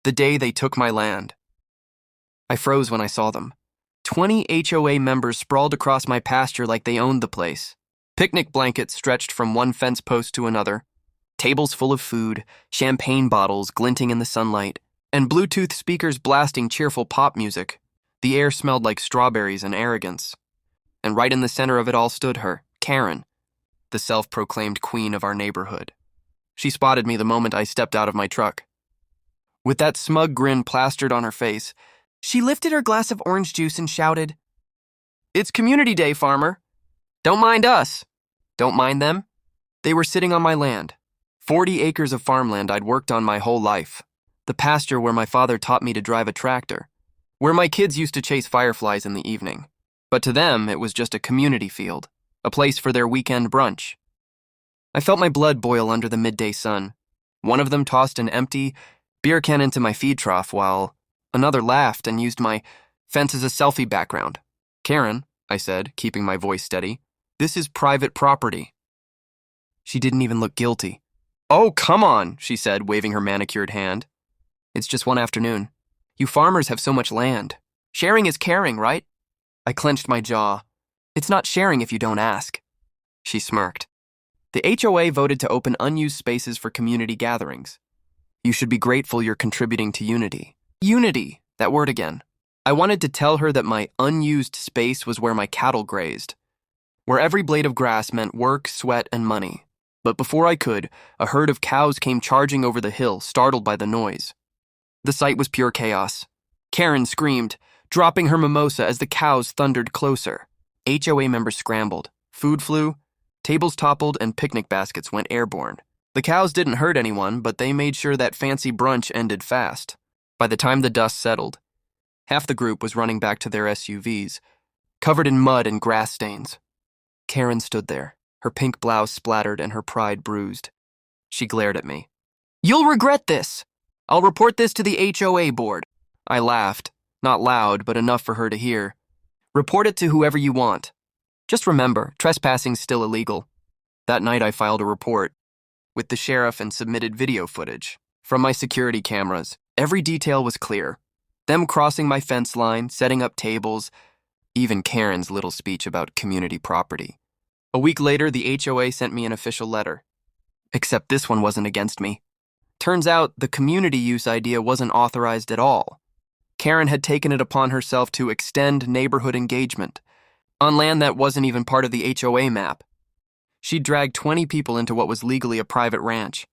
The day they took my land. I froze when I saw them. 20 HOA members sprawled across my pasture like they owned the place. Picnic blankets stretched from one fence post to another, tables full of food, champagne bottles glinting in the sunlight, and Bluetooth speakers blasting cheerful pop music. The air smelled like strawberries and arrogance. And right in the center of it all stood her, Karen, the self-proclaimed queen of our neighborhood. She spotted me the moment I stepped out of my truck. With that smug grin plastered on her face, she lifted her glass of orange juice and shouted, "It's Community Day, farmer. Don't mind us. Don't mind them." They were sitting on my land, 40 acres of farmland I'd worked on my whole life, the pasture where my father taught me to drive a tractor, where my kids used to chase fireflies in the evening. But to them, it was just a community field, a place for their weekend brunch. I felt my blood boil under the midday sun. One of them tossed an empty beer can into my feed trough while another laughed and used my fence as a selfie background. "Karen," I said, keeping my voice steady, "this is private property." She didn't even look guilty. "Oh, come on," she said, waving her manicured hand. "It's just one afternoon. You farmers have so much land. Sharing is caring, right?" I clenched my jaw. "It's not sharing if you don't ask." She smirked. "The HOA voted to open unused spaces for community gatherings. You should be grateful you're contributing to unity." Unity, that word again. I wanted to tell her that my unused space was where my cattle grazed, where every blade of grass meant work, sweat, and money. But before I could, a herd of cows came charging over the hill, startled by the noise. The sight was pure chaos. Karen screamed, dropping her mimosa as the cows thundered closer. HOA members scrambled. Food flew, tables toppled, and picnic baskets went airborne. The cows didn't hurt anyone, but they made sure that fancy brunch ended fast. By the time the dust settled, half the group was running back to their SUVs, covered in mud and grass stains. Karen stood there, her pink blouse splattered and her pride bruised. She glared at me. "You'll regret this. I'll report this to the HOA board." I laughed, not loud, but enough for her to hear. "Report it to whoever you want. Just remember, trespassing's still illegal." That night I filed a report with the sheriff and submitted video footage from my security cameras. Every detail was clear. Them crossing my fence line, setting up tables, even Karen's little speech about community property. A week later, the HOA sent me an official letter. Except this one wasn't against me. Turns out the community use idea wasn't authorized at all. Karen had taken it upon herself to extend neighborhood engagement on land that wasn't even part of the HOA map. She'd dragged 20 people into what was legally a private ranch.